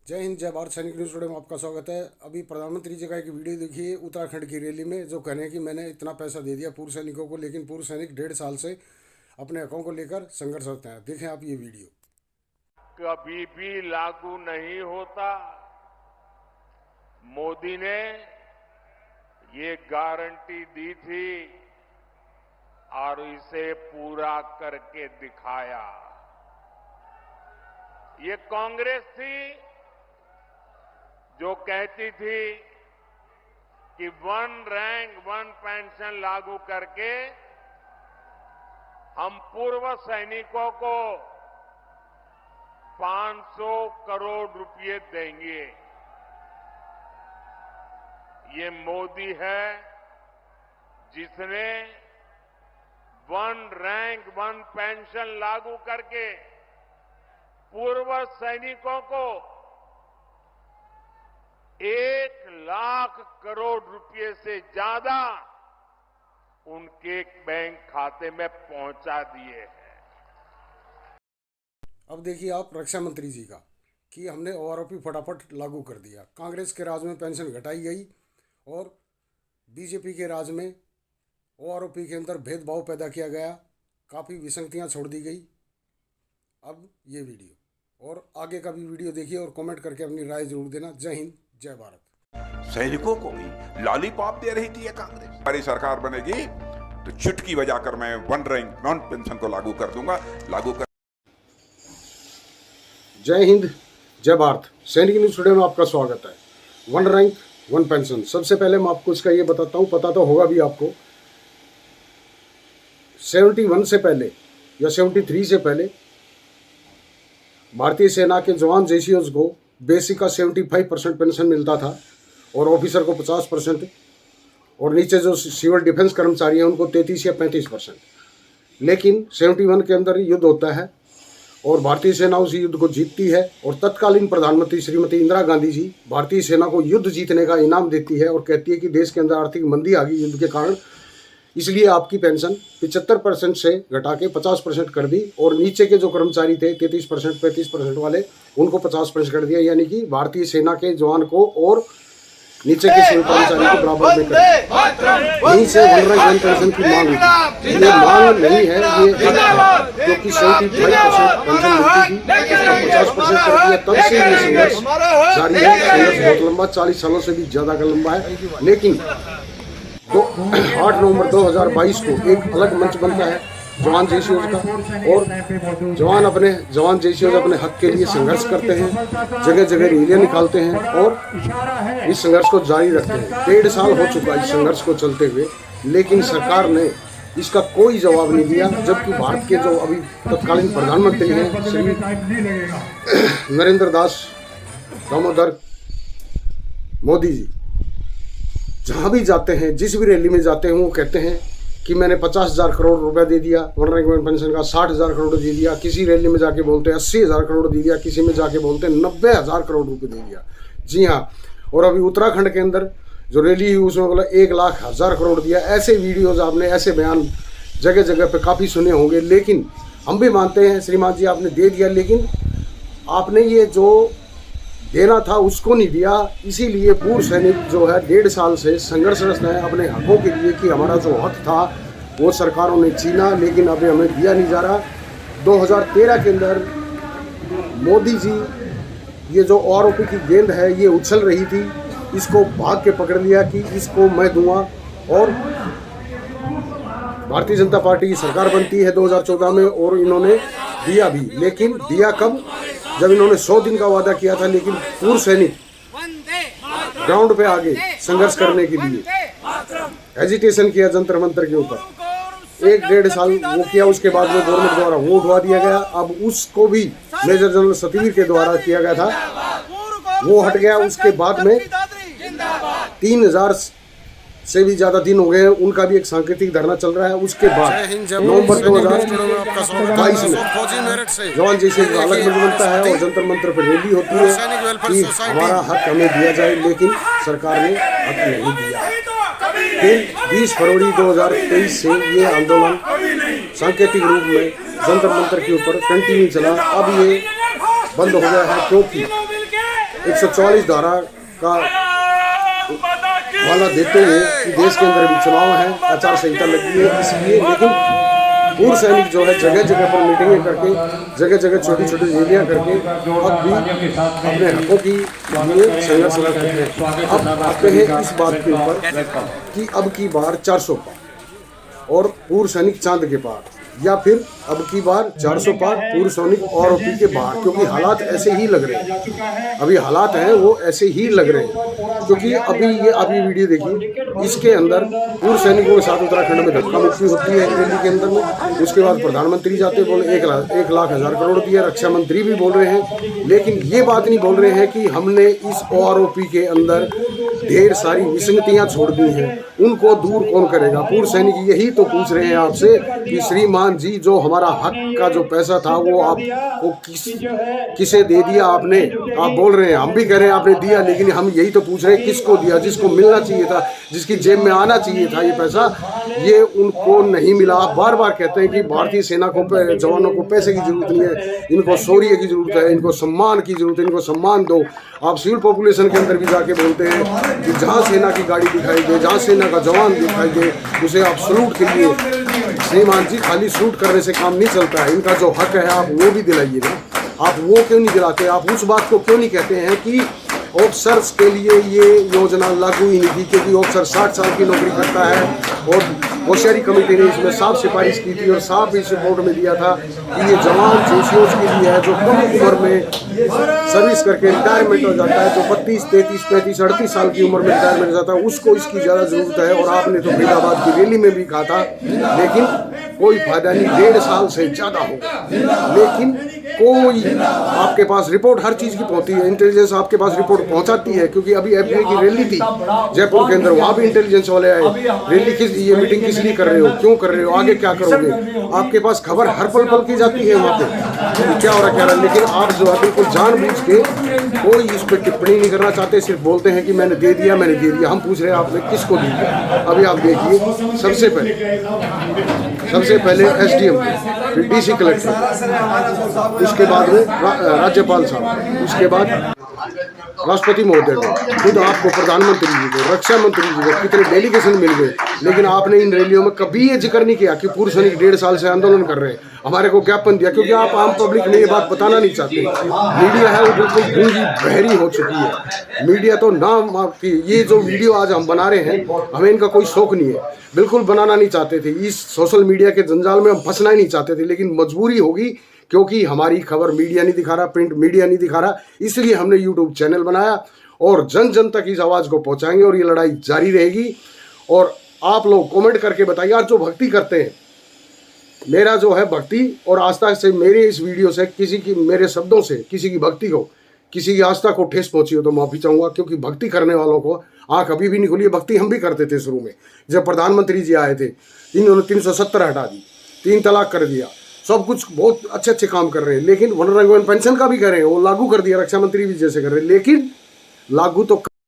जय हिंद, जय भारत। सैनिक न्यूज़ टुडे में आपका स्वागत है। अभी प्रधानमंत्री जी का एक वीडियो देखिए उत्तराखंड की रैली में, जो कह रहे हैं कि मैंने इतना पैसा दे दिया पूर्व सैनिकों को, लेकिन पूर्व सैनिक 1.5 साल से अपने हकों को लेकर संघर्षरत हैं। देखें आप ये वीडियो। कभी भी लागू नहीं होता। मोदी ने ये गारंटी दी थी और इसे पूरा करके दिखाया। ये कांग्रेस थी जो कहती थी कि 1 रैंक 1 पेंशन लागू करके हम पूर्व सैनिकों को 500 करोड़ रुपए देंगे। ये मोदी है जिसने 1 रैंक 1 पेंशन लागू करके पूर्व सैनिकों को 1 लाख करोड़ रुपए से ज्यादा उनके बैंक खाते में पहुंचा दिए हैं। अब देखिए आप रक्षा मंत्री जी का, कि हमने ओआरओपी फटाफट लागू कर दिया। कांग्रेस के राज में पेंशन घटाई गई और बीजेपी के राज में ओआरओपी के अंदर भेदभाव पैदा किया गया, काफ़ी विसंगतियां छोड़ दी गई। अब ये वीडियो और आगे का भी वीडियो देखिए और कमेंट करके अपनी राय जरूर देना। जय हिंद, जय भारत। सैनिकों को भी लॉलीपॉप दे रही थी ये कांग्रेस। हमारी सरकार बनेगी तो चुटकी बजाकर मैं 1 रैंक 1 पेंशन को लागू कर दूंगा। जय हिंद, जय भारत। सैनिक न्यूज़ टुडे में आपका स्वागत है। 1 रैंक 1 पेंशन, सबसे पहले मैं आपको इसका ये बताता हूँ, पता तो होगा भी आपको। 71 से पहले या 73 से पहले भारतीय सेना के जवान जेसीओज को बेसिक का 75% पेंशन मिलता था और ऑफिसर को 50%, और नीचे जो सिविल डिफेंस कर्मचारी हैं उनको 33 या 35%। लेकिन 71 के अंदर युद्ध होता है और भारतीय सेना उस युद्ध को जीतती है, और तत्कालीन प्रधानमंत्री श्रीमती इंदिरा गांधी जी भारतीय सेना को युद्ध जीतने का इनाम देती है और कहती है कि देश के अंदर आर्थिक मंदी आ गई युद्ध के कारण, इसलिए आपकी पेंशन 75% से घटा के 50% कर दी, और नीचे के जो कर्मचारी थे 33% 35% वाले, उनको 50% कर दिया। यानी कि भारतीय सेना के जवान को और नीचे के सिविल कर्मचारी को बराबर में कर दिया। यहीं से 1 रैंक 1 पेंशन की मांग हुई। ये मांग नहीं है, ये हक है, क्योंकि 75% पेंशन मिलती थी, उसका 50% कर दिया। तब से ये संघर्ष जारी है। संघर्ष बहुत लंबा, 40 सालों से भी ज्यादा का लंबा है। लेकिन 8 नवंबर 2022 को एक अलग मंच बनता है जवान जेसीओज का, और जवान जेसीओज अपने हक के लिए संघर्ष करते हैं, जगह जगह रैलियां निकालते हैं और इस संघर्ष को जारी रखते हैं। 1.5 साल हो चुका इस संघर्ष को चलते हुए, लेकिन सरकार ने इसका कोई जवाब नहीं दिया। जबकि भारत के जो अभी तत्कालीन प्रधानमंत्री हैं श्री नरेंद्र दास दामोदर मोदी जी, जहाँ भी जाते हैं, जिस भी रैली में जाते हैं, वो कहते हैं कि मैंने 50,000 करोड़ रुपया दे दिया 1 रैंक 1 पेंशन का, 60,000 करोड़ दे दिया। किसी रैली में जाके बोलते हैं 80,000 करोड़ दे दिया, किसी में जाके बोलते हैं 90,000 करोड़ रुपये दे दिया। जी हाँ, और अभी उत्तराखंड के अंदर जो रैली हुई उसमें बोला 1,00,000 करोड़ दिया। ऐसे वीडियोज आपने, ऐसे बयान जगह जगह पे काफ़ी सुने होंगे। लेकिन हम भी मानते हैं श्रीमान जी आपने दे दिया, लेकिन आपने ये जो देना था उसको नहीं दिया। इसीलिए पूर्व सैनिक जो है 1.5 साल से संघर्षरत है अपने हकों के लिए, कि हमारा जो हक था वो सरकारों ने छीना, लेकिन अभी हमें दिया नहीं जा रहा। 2013 के अंदर मोदी जी, ये जो ओआरओपी की गेंद है ये उछल रही थी, इसको भाग के पकड़ लिया कि इसको मैं दूंगा, और भारतीय जनता पार्टी की सरकार बनती है 2014 में, और इन्होंने दिया भी। लेकिन दिया कब? जब इन्होंने 100 दिन का वादा किया था, लेकिन पूर्व सैनिक ग्राउंड पे आगे संघर्ष करने के लिए एजिटेशन किया जंतर मंतर के ऊपर। 1.5 साल वो किया, उसके बाद में गवर्नमेंट द्वारा वो उठवा दिया गया। अब उसको भी मेजर जनरल सतवीर के द्वारा किया गया था, वो हट गया। उसके बाद में 3,000 से भी ज्यादा दिन हो गए हैं, उनका भी एक सांकेतिक धरना चल रहा है। उसके बाद नवंबर 2022 में जवान जैसे अलग मंच बनता है और जंतर मंत्र पर रैली होती है कि हमारा हक हमें दिया जाए, लेकिन सरकार ने हक नहीं दिया। फिर 20 फरवरी 2023 से ये आंदोलन सांकेतिक रूप में जंतर मंतर के ऊपर कंटिन्यू चला। अब ये बंद हो गया है क्योंकि 144 धारा का हवाला देते हुए कि देश के अंदर भी चुनाव है, आचार संहिता लगी है, इसलिए लेकिन पूर्व सैनिक जो है जगह जगह पर मीटिंगें करके, जगह जगह छोटी छोटी रैलियां करके अब भी अपने हकों की लिए संघर्ष लड़ रहे हैं। अब आते हैं इस बात के ऊपर कि अब की बार 400 पार और पूर्व सैनिक चांद के पार, या फिर अब की बार 400 पार पूर्व सैनिक आरोपी के बाहर, क्योंकि हालात ऐसे ही लग रहे हैं। अभी हालात हैं वो ऐसे ही लग रहे हैं, क्योंकि अभी वीडियो देखिए, इसके अंदर पूर्व सैनिकों के साथ उत्तराखंड में धक्का मुक्की होती है रैली के अंदर में। उसके बाद प्रधानमंत्री जाते बोले 1 लाख 1000 करोड़ दिया, रक्षा मंत्री भी बोल रहे हैं, लेकिन ये बात नहीं बोल रहे हैं कि हमने इस आरोपी के अंदर ढेर सारी विसंगतियां छोड़ दी हैं, उनको दूर कौन करेगा। पूर्व सैनिक यही तो पूछ रहे हैं आपसे कि श्रीमान जी, जो हमारा हक का जो पैसा था वो आपको किसे दे दिया आपने? आप बोल रहे हैं, हम भी कह रहे हैं आपने दिया, लेकिन हम यही तो पूछ रहे हैं किसको दिया? जिसको मिलना चाहिए था, जिसकी जेब में आना चाहिए था ये पैसा, ये उनको नहीं मिला। आप बार बार कहते हैं कि भारतीय सेना को, जवानों को पैसे की जरूरत नहीं है, इनको शौर्य की जरूरत है, इनको सम्मान की जरूरत है, इनको सम्मान दो। आप सिविल पॉपुलेशन के अंदर भी जाके बोलते हैं कि जहाँ सेना की गाड़ी दिखाई दे, जहाँ सेना का जवान दिखाई दे, उसे आप सलूट कीजिए। श्रीमान जी, खाली सलूट करने से काम नहीं चलता है, इनका जो हक है आप वो भी दिलाइए ना। आप वो क्यों नहीं दिलाते? आप उस बात को क्यों नहीं कहते हैं कि ऑफिसर्स के लिए ये योजना लागू ही नहीं थी, क्योंकि ऑफिसर 60 साल की नौकरी करता है और होशियारी कमेटी ने इसमें साफ सिफारिश की थी और साफ इस रिपोर्ट में दिया था कि ये जवान जोशियों के लिए है जो कम उम्र में सर्विस करके रिटायरमेंट हो जाता है, जो 32, 33, 35, 38 साल की उम्र में रिटायरमेंट हो जाता है, उसको इसकी ज़्यादा ज़रूरत है। और आपने तो फरीदाबाद की रैली में भी कहा था, लेकिन कोई फायदा नहीं, 1.5 साल से ज़्यादा होगा, लेकिन कोई आपके पास रिपोर्ट हर चीज़ की पहुंचती है, इंटेलिजेंस आपके पास रिपोर्ट पहुंचाती है। क्योंकि अभी एफबीआई की रैली थी जयपुर के अंदर, वहाँ भी इंटेलिजेंस वाले आए, रैली किस ये मीटिंग किस लिए कर रहे हो, क्यों कर रहे हो, आगे क्या करोगे? आपके पास खबर हर पल पल की जाती है वहाँ पे क्या हो रहा क्या रहा, लेकिन आप जो है बिल्कुल जानबूझ के कोई इस पर टिप्पणी नहीं करना चाहते, सिर्फ बोलते हैं कि मैंने दे दिया, मैंने दे दिया। हम पूछ रहे हैं आपने किसको दिया? अभी आप देखिए, सबसे पहले एसडीएम, फिर डीसी कलेक्टर, उसके बाद में राज्यपाल साहब, उसके बाद राष्ट्रपति महोदय को, खुद आपको प्रधानमंत्री जी को, रक्षा मंत्री जी को कितने डेलीगेशन मिल गए, लेकिन आपने इन रैलियों में कभी ये जिक्र नहीं किया कि पूर्व सैनिक 1.5 साल से आंदोलन कर रहे हैं। हमारे को ज्ञापन दिया क्योंकि आप आम पब्लिक में ये बात बताना नहीं चाहते। मीडिया है वो बिल्कुल गूंगी बहरी हो चुकी है। मीडिया तो नाम आपकी, ये जो वीडियो आज हम बना रहे हैं, हमें इनका कोई शौक नहीं है, बिल्कुल बनाना नहीं चाहते थे, इस सोशल मीडिया के जंजाल में हम फंसना ही नहीं चाहते थे, लेकिन मजबूरी होगी क्योंकि हमारी खबर मीडिया नहीं दिखा रहा, प्रिंट मीडिया नहीं दिखा रहा, इसलिए हमने यूट्यूब चैनल बनाया और जन जन तक इस आवाज़ को पहुंचाएंगे और ये लड़ाई जारी रहेगी। और आप लोग कमेंट करके बताइए, आज जो भक्ति करते हैं, मेरा जो है भक्ति और आस्था से, मेरे इस वीडियो से किसी की, मेरे शब्दों से किसी की भक्ति को, किसी की आस्था को ठेस पहुंची हो तो माफ़ी चाहूँगा, क्योंकि भक्ति करने वालों को आँख अभी भी नहीं खुली है। भक्ति हम भी करते थे शुरू में, जब प्रधानमंत्री जी आए थे, इन्होंने 370 हटा दी, 3 तलाक कर दिया, सब कुछ बहुत अच्छे अच्छे काम कर रहे हैं, लेकिन वन रंग पेंशन का भी कर रहे हैं, वो लागू कर दिया, रक्षा मंत्री भी जैसे कर रहे हैं, लेकिन लागू तो